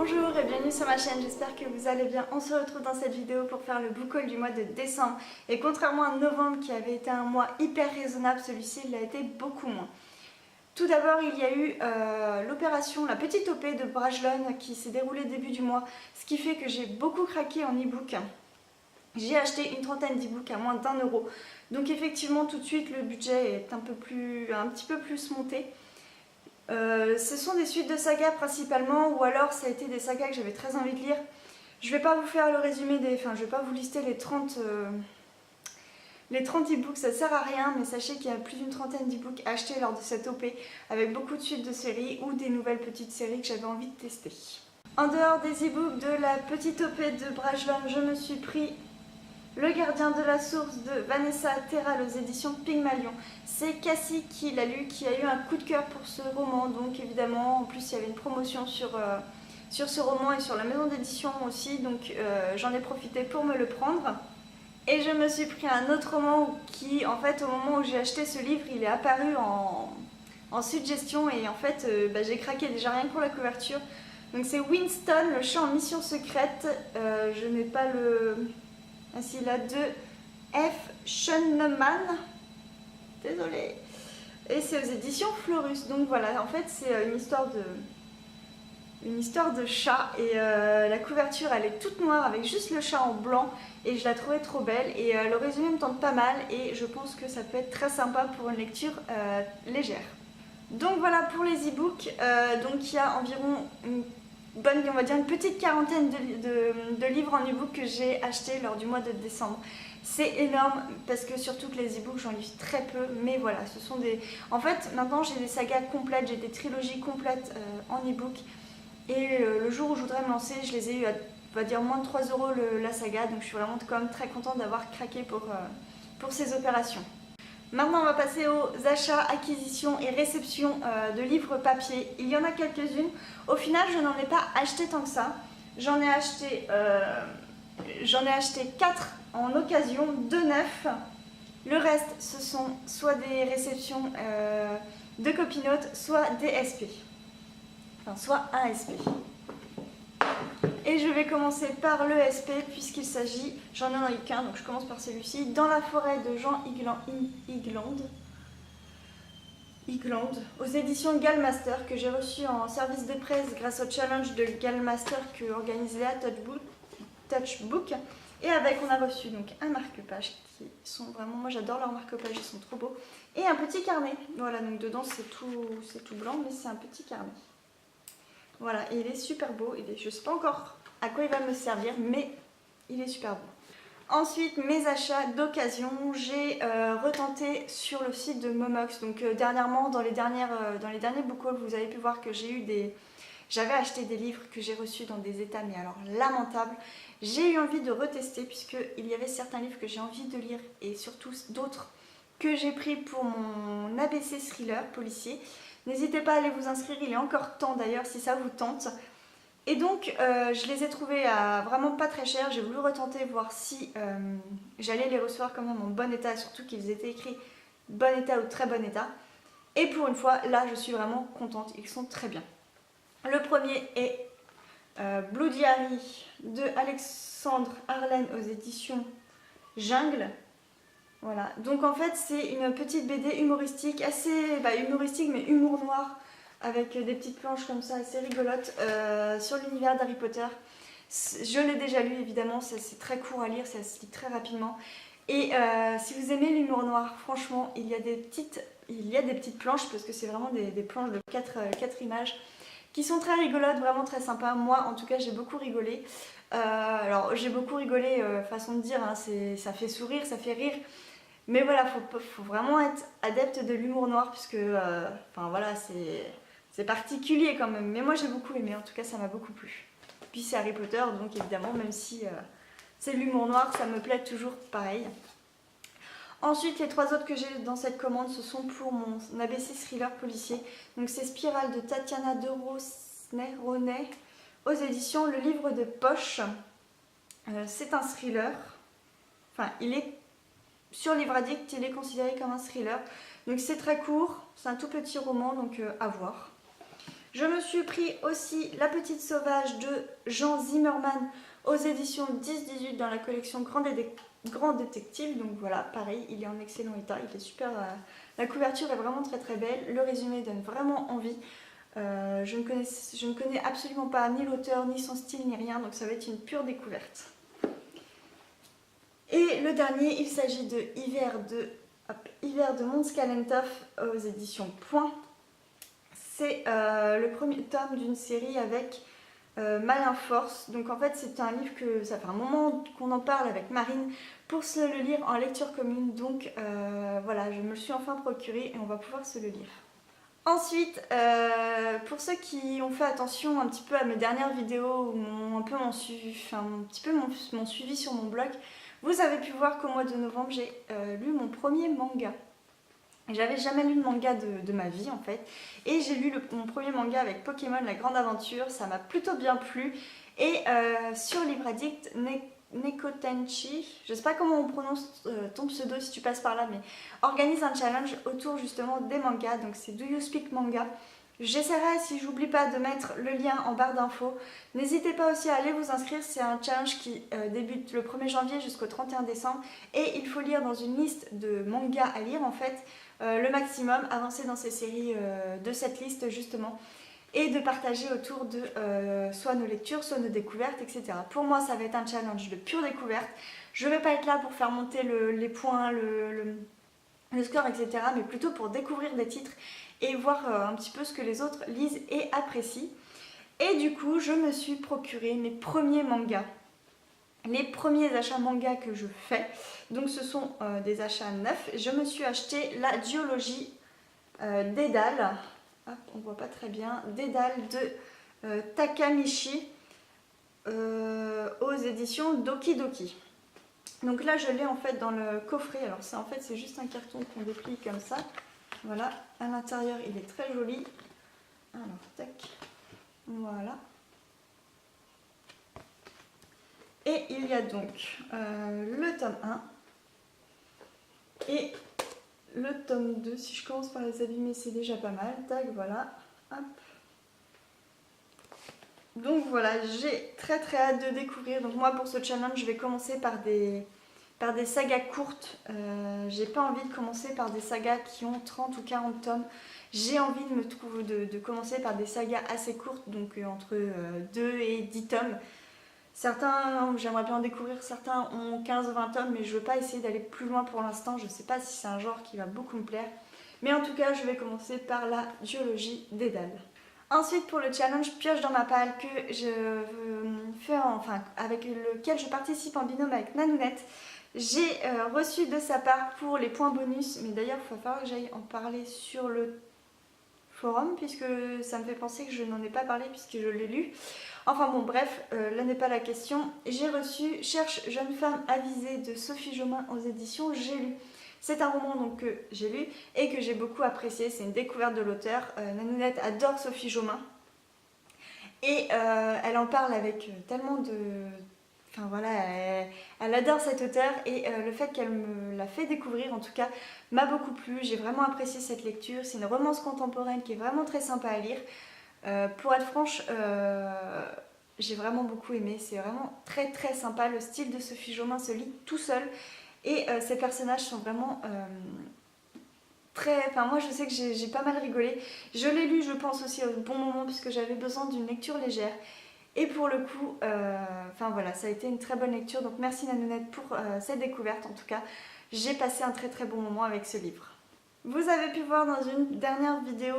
Bonjour et bienvenue sur ma chaîne, j'espère que vous allez bien. On se retrouve dans cette vidéo pour faire le book haul du mois de décembre. Et contrairement à novembre qui avait été un mois hyper raisonnable, celui-ci il a été beaucoup moins. Tout d'abord il y a eu l'opération, la petite OP de Brajlon qui s'est déroulée début du mois, ce qui fait que j'ai beaucoup craqué en e-book. J'ai acheté une trentaine d'e-books à moins d'1 €. Donc effectivement tout de suite le budget est un petit peu plus monté. Ce sont des suites de sagas principalement, ou alors ça a été des sagas que j'avais très envie de lire. Je vais pas vous faire le résumé je vais pas vous lister les 30 e-books, ça sert à rien, mais sachez qu'il y a plus d'une trentaine d'e-books achetés lors de cette OP, avec beaucoup de suites de séries ou des nouvelles petites séries que j'avais envie de tester. En dehors des e-books de la petite OP de Brajlon, je me suis pris Le gardien de la source de Vanessa Terral aux éditions Pygmalion. C'est Cassie qui l'a lu, qui a eu un coup de cœur pour ce roman, donc évidemment, en plus il y avait une promotion sur ce roman et sur la maison d'édition aussi, donc j'en ai profité pour me le prendre. Et je me suis pris un autre roman qui, en fait, au moment où j'ai acheté ce livre, il est apparu en suggestion et en fait, j'ai craqué déjà rien que pour la couverture. Donc c'est Winston, le chat en mission secrète, je n'ai pas le... Ah si, là, de F. Schoenemann. Désolée. Et c'est aux éditions Florus. Donc voilà, en fait, c'est une histoire de chat. Et la couverture, elle est toute noire avec juste le chat en blanc. Et je la trouvais trop belle. Et le résumé me tente pas mal. Et je pense que ça peut être très sympa pour une lecture légère. Donc voilà pour les e-books. Donc il y a environ on va dire une petite quarantaine de livres en e-book que j'ai achetés lors du mois de décembre. C'est énorme parce que surtout que les e-books j'en lis très peu, mais voilà, ce sont des... En fait, maintenant j'ai des sagas complètes, j'ai des trilogies complètes en e-book et le jour où je voudrais me lancer, je les ai eu à, on va dire, moins de 3 € la saga, donc je suis vraiment quand même très contente d'avoir craqué pour ces opérations. Maintenant on va passer aux achats, acquisitions et réceptions de livres papier. Il y en a quelques-unes. Au final je n'en ai pas acheté tant que ça. J'en ai acheté 4 en occasion, 2 neufs. Le reste ce sont soit des réceptions de copinotes, soit des SP. Enfin soit un SP. Et je vais commencer par le SP puisqu'il s'agit, j'en ai qu'un donc je commence par celui-ci, Dans la forêt de Jean Igland, aux éditions Galmaster, que j'ai reçu en service de presse grâce au challenge de Galmaster que organise Léa Touchbook. Et avec, on a reçu donc un marque-page qui sont vraiment, moi j'adore leurs marque-pages, ils sont trop beaux. Et un petit carnet, voilà, donc dedans c'est tout blanc, mais c'est un petit carnet. Voilà, et il est super beau, je ne sais pas encore à quoi il va me servir, mais il est super beau. Ensuite, mes achats d'occasion, j'ai retenté sur le site de Momox. Donc dernièrement, dans les derniers book hauls, vous avez pu voir que j'avais acheté des livres que j'ai reçus dans des états, mais alors lamentables. J'ai eu envie de retester puisqu'il y avait certains livres que j'ai envie de lire et surtout d'autres que j'ai pris pour mon ABC thriller policier. N'hésitez pas à aller vous inscrire, il est encore temps d'ailleurs si ça vous tente. Et donc je les ai trouvés à vraiment pas très cher, j'ai voulu retenter voir si j'allais les recevoir quand même en bon état, surtout qu'ils étaient écrits bon état ou très bon état. Et pour une fois, là je suis vraiment contente, ils sont très bien. Le premier est Blue Diary de Alexandre Harlen aux éditions Jungle. Voilà, donc en fait c'est une petite BD humoristique, assez humoristique mais humour noir, avec des petites planches comme ça assez rigolotes sur l'univers d'Harry Potter. Je l'ai déjà lu évidemment, c'est très court à lire, ça se lit très rapidement. Et si vous aimez l'humour noir, franchement il y a des petites planches, parce que c'est vraiment des planches de 4 images, qui sont très rigolotes, vraiment très sympas. Moi en tout cas j'ai beaucoup rigolé. Alors j'ai beaucoup rigolé, façon de dire, hein, ça fait sourire, ça fait rire. Mais voilà, faut vraiment être adepte de l'humour noir puisque voilà, c'est particulier quand même. Mais moi j'ai beaucoup aimé, en tout cas ça m'a beaucoup plu. Puis c'est Harry Potter, donc évidemment, même si c'est l'humour noir, ça me plaît toujours pareil. Ensuite, les 3 autres que j'ai dans cette commande, ce sont pour mon ABC thriller policier. Donc c'est Spirale de Tatiana de Ronet aux éditions Le Livre de Poche. C'est un thriller. Enfin, il est... Sur Livre Addict, il est considéré comme un thriller. Donc c'est très court, c'est un tout petit roman, donc à voir. Je me suis pris aussi La Petite Sauvage de Jean Zimmerman aux éditions 10-18 dans la collection Grand Détective. Donc voilà, pareil, il est en excellent état, il est super. La couverture est vraiment très très belle, le résumé donne vraiment envie. Je ne connais absolument pas ni l'auteur, ni son style, ni rien, donc ça va être une pure découverte. Et le dernier, il s'agit de Hiver de Mons Kalentov aux éditions Point. C'est le premier tome d'une série avec Malin Force. Donc en fait c'est un livre que ça fait un moment qu'on en parle avec Marine pour se le lire en lecture commune. Donc voilà, je me le suis enfin procuré et on va pouvoir se le lire. Ensuite, pour ceux qui ont fait attention un petit peu à mes dernières vidéos ou m'ont suivi sur mon blog, vous avez pu voir qu'au mois de novembre j'ai lu mon premier manga. J'avais jamais lu de manga de ma vie en fait, et j'ai lu mon premier manga avec Pokémon La Grande Aventure, ça m'a plutôt bien plu. Et sur Livre Addict, Nekotenchi, je sais pas comment on prononce ton pseudo si tu passes par là, mais organise un challenge autour justement des mangas, donc c'est Do You Speak Manga. J'essaierai, si j'oublie pas, de mettre le lien en barre d'infos. N'hésitez pas aussi à aller vous inscrire, c'est un challenge qui débute le 1er janvier jusqu'au 31 décembre et il faut lire dans une liste de mangas à lire en fait, le maximum, avancer dans ces séries de cette liste justement et de partager autour de soit nos lectures, soit nos découvertes, etc. Pour moi ça va être un challenge de pure découverte, je vais pas être là pour faire monter les points, le score, etc. mais plutôt pour découvrir des titres et voir un petit peu ce que les autres lisent et apprécient. Et du coup, je me suis procuré mes premiers mangas, les premiers achats manga que je fais. Donc ce sont des achats neufs. Je me suis acheté la duologie Dédale, hop, on voit pas très bien, Dédale de Takamichi aux éditions Doki Doki. Donc là je l'ai en fait dans le coffret, alors c'est juste un carton qu'on déplie comme ça. Voilà, à l'intérieur il est très joli. Alors, tac, voilà. Et il y a donc le tome 1 et le tome 2. Si je commence par les abîmer, c'est déjà pas mal. Tac, voilà. Hop. Donc voilà, j'ai très très hâte de découvrir. Donc moi pour ce challenge, je vais commencer par des sagas courtes. J'ai pas envie de commencer par des sagas qui ont 30 ou 40 tomes. J'ai envie de commencer par des sagas assez courtes, donc entre 2 et 10 tomes. Certains, j'aimerais bien en découvrir, certains ont 15-20 tomes, mais je veux pas essayer d'aller plus loin pour l'instant. Je sais pas si c'est un genre qui va beaucoup me plaire. Mais en tout cas, je vais commencer par la duologie Dédale. Ensuite, pour le challenge Pioche dans ma palle que je fais, avec lequel je participe en binôme avec Nanounette, j'ai reçu de sa part pour les points bonus, mais d'ailleurs il va falloir que j'aille en parler sur le forum puisque ça me fait penser que je n'en ai pas parlé puisque je l'ai lu. Enfin bon bref, là n'est pas la question. J'ai reçu Cherche jeune femme avisée de Sophie Jomain aux éditions J'ai lu. C'est un roman donc, que j'ai lu et que j'ai beaucoup apprécié, c'est une découverte de l'auteur. Nanounette adore Sophie Jomain et elle en parle avec tellement de... Enfin voilà, elle adore cet auteur et le fait qu'elle me l'a fait découvrir en tout cas m'a beaucoup plu. J'ai vraiment apprécié cette lecture. C'est une romance contemporaine qui est vraiment très sympa à lire. Pour être franche, j'ai vraiment beaucoup aimé. C'est vraiment très très sympa. Le style de Sophie Jomain se lit tout seul et ses personnages sont vraiment très... Enfin moi je sais que j'ai pas mal rigolé. Je l'ai lu je pense aussi au bon moment puisque j'avais besoin d'une lecture légère. Et pour le coup, voilà, ça a été une très bonne lecture. Donc merci Nanounette pour cette découverte. En tout cas, j'ai passé un très très bon moment avec ce livre. Vous avez pu voir dans une dernière vidéo,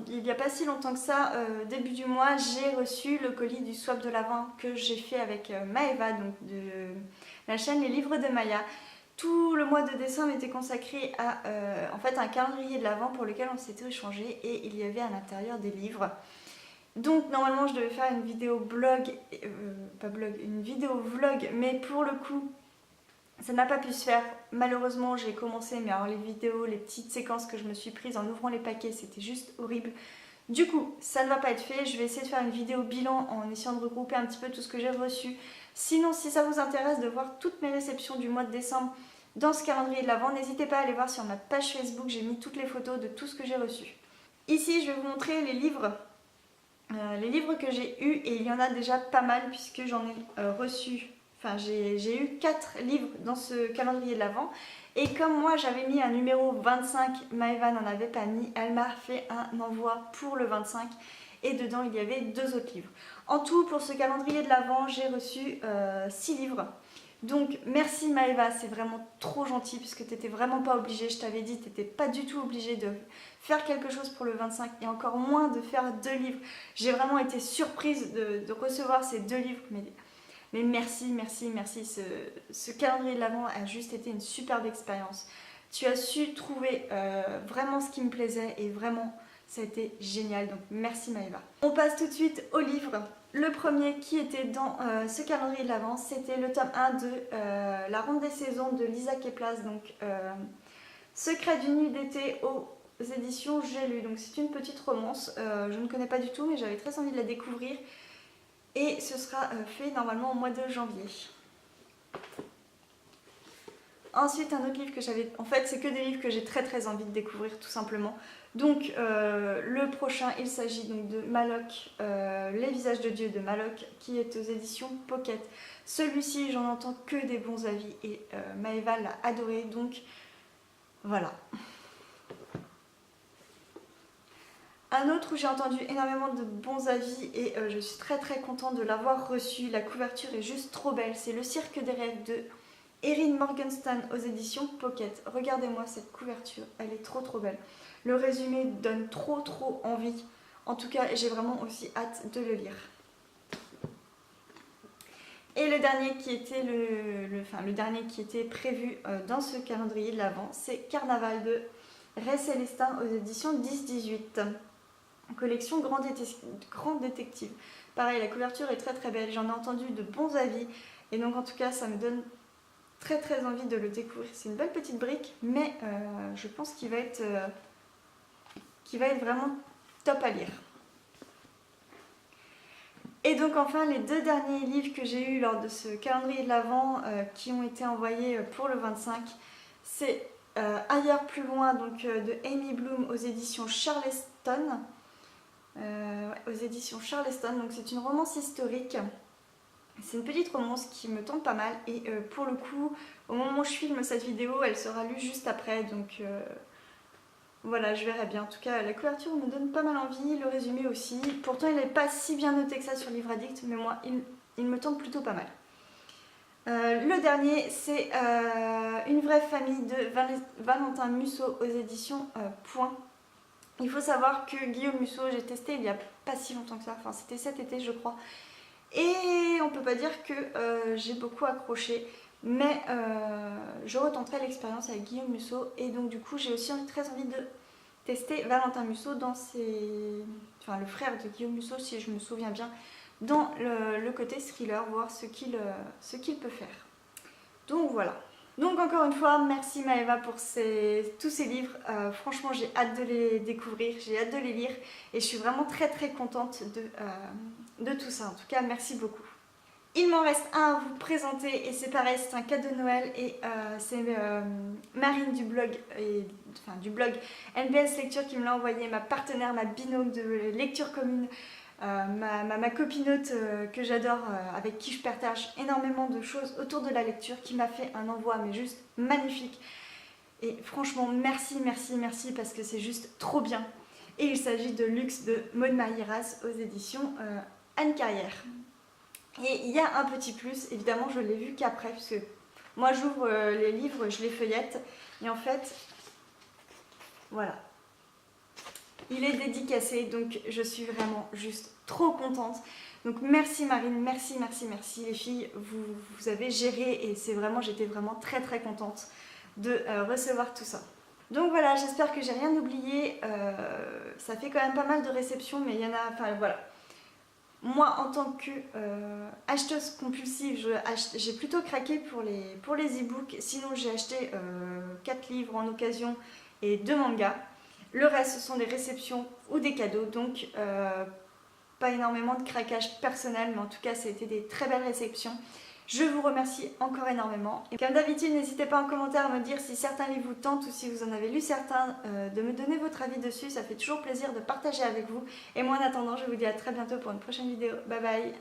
il n'y a pas si longtemps que ça, début du mois, j'ai reçu le colis du swap de l'Avent que j'ai fait avec Maëva, donc de la chaîne Les Livres de Maya. Tout le mois de décembre était consacré à un calendrier de l'Avent pour lequel on s'était échangé et il y avait à l'intérieur des livres. Donc normalement je devais faire une vidéo une vidéo vlog, mais pour le coup ça n'a pas pu se faire. Malheureusement j'ai commencé, mais alors les vidéos, les petites séquences que je me suis prises en ouvrant les paquets, c'était juste horrible. Du coup ça ne va pas être fait, je vais essayer de faire une vidéo bilan en essayant de regrouper un petit peu tout ce que j'ai reçu. Sinon si ça vous intéresse de voir toutes mes réceptions du mois de décembre dans ce calendrier de l'Avent, n'hésitez pas à aller voir sur ma page Facebook, j'ai mis toutes les photos de tout ce que j'ai reçu. Ici je vais vous montrer les livres les livres que j'ai eus, et il y en a déjà pas mal puisque j'en ai reçu, enfin j'ai eu 4 livres dans ce calendrier de l'Avent. Et comme moi j'avais mis un numéro 25, Maëva n'en avait pas mis, elle m'a fait un envoi pour le 25 et dedans il y avait 2 autres livres. En tout pour ce calendrier de l'Avent j'ai reçu 6 livres. Donc merci Maëva, c'est vraiment trop gentil puisque tu n'étais vraiment pas obligée, je t'avais dit, tu n'étais pas du tout obligée de faire quelque chose pour le 25 et encore moins de faire 2 livres. J'ai vraiment été surprise de recevoir ces 2 livres, mais merci, merci, merci. Ce calendrier de l'Avent a juste été une superbe expérience. Tu as su trouver vraiment ce qui me plaisait et vraiment ça a été génial, donc merci Maëva. On passe tout de suite au livre. Le premier qui était dans ce calendrier de l'Avent, c'était le tome 1 de La Ronde des Saisons de Lisa Keplas, donc Secret d'une nuit d'été aux éditions J'ai lu. Donc c'est une petite romance, je ne connais pas du tout mais j'avais très envie de la découvrir et ce sera fait normalement au mois de janvier. Ensuite un autre livre que j'avais, en fait c'est que des livres que j'ai très envie de découvrir tout simplement. Donc le prochain il s'agit donc de Maloc, Les visages de Dieu de Maloc qui est aux éditions Pocket. Celui-ci j'en entends que des bons avis et Maëva l'a adoré donc voilà. Un autre où j'ai entendu énormément de bons avis et je suis très contente de l'avoir reçu, la couverture est juste trop belle, c'est Le Cirque des rêves de Erin Morgenstern aux éditions Pocket. Regardez-moi cette couverture, elle est trop belle. Le résumé donne trop envie. En tout cas, j'ai vraiment aussi hâte de le lire. Et le dernier qui était le dernier qui était prévu dans ce calendrier de l'Avent, c'est Carnaval de Ray Célestin aux éditions 10-18. Collection Grand Détective. Pareil, la couverture est très belle, j'en ai entendu de bons avis et donc en tout cas ça me donne très envie de le découvrir. C'est une belle petite brique mais je pense qu'il va être vraiment top à lire. Et donc enfin les 2 derniers livres que j'ai eus lors de ce calendrier de l'Avent qui ont été envoyés pour le 25, c'est Ailleurs plus loin donc, de Amy Bloom aux éditions Charleston. Aux éditions Charleston, donc c'est une romance historique. C'est une petite romance qui me tente pas mal et pour le coup, au moment où je filme cette vidéo, elle sera lue juste après, donc voilà, je verrai bien. En tout cas, la couverture me donne pas mal envie, le résumé aussi. Pourtant, il n'est pas si bien noté que ça sur Livre Addict, mais moi, il me tente plutôt pas mal. Le dernier, c'est Une vraie famille de Valentin Musso aux éditions Point. Il faut savoir que Guillaume Musso, j'ai testé il n'y a pas si longtemps que ça, enfin c'était cet été je crois. Et on peut pas dire que j'ai beaucoup accroché, mais je retenterai l'expérience avec Guillaume Musso. Et donc du coup j'ai aussi très envie de tester Valentin Musso dans enfin le frère de Guillaume Musso si je me souviens bien, dans le côté thriller, voir ce qu'il peut faire. Donc voilà. Donc encore une fois, merci Maëva pour tous ces livres. Franchement, j'ai hâte de les découvrir, j'ai hâte de les lire et je suis vraiment très contente de tout ça. En tout cas, merci beaucoup. Il m'en reste un à vous présenter et c'est pareil, c'est un cadeau de Noël et c'est Marine du blog NBS Lecture qui me l'a envoyé, ma partenaire, ma binôme de lecture commune. Ma copinote que j'adore, avec qui je partage énormément de choses autour de la lecture, qui m'a fait un envoi mais juste magnifique. Et franchement, merci parce que c'est juste trop bien. Et il s'agit de Luxe de Maud Mahiras aux éditions Anne Carrière. Et il y a un petit plus, évidemment je l'ai vu qu'après, puisque moi j'ouvre les livres, je les feuillette, et en fait, voilà. Il est dédicacé, donc je suis vraiment juste trop contente. Donc merci Marine, merci les filles, vous avez géré et c'est vraiment, j'étais vraiment très contente de recevoir tout ça. Donc voilà, j'espère que j'ai rien oublié, ça fait quand même pas mal de réceptions, mais il y en a, enfin voilà. Moi en tant que acheteuse compulsive, j'ai plutôt craqué pour les e-books, sinon j'ai acheté 4 livres en occasion et 2 mangas. Le reste, ce sont des réceptions ou des cadeaux, donc pas énormément de craquage personnel, mais en tout cas, ça a été des très belles réceptions. Je vous remercie encore énormément. Et comme d'habitude, n'hésitez pas en commentaire à me dire si certains livres vous tentent ou si vous en avez lu certains, de me donner votre avis dessus. Ça fait toujours plaisir de partager avec vous. Et moi en attendant, je vous dis à très bientôt pour une prochaine vidéo. Bye bye!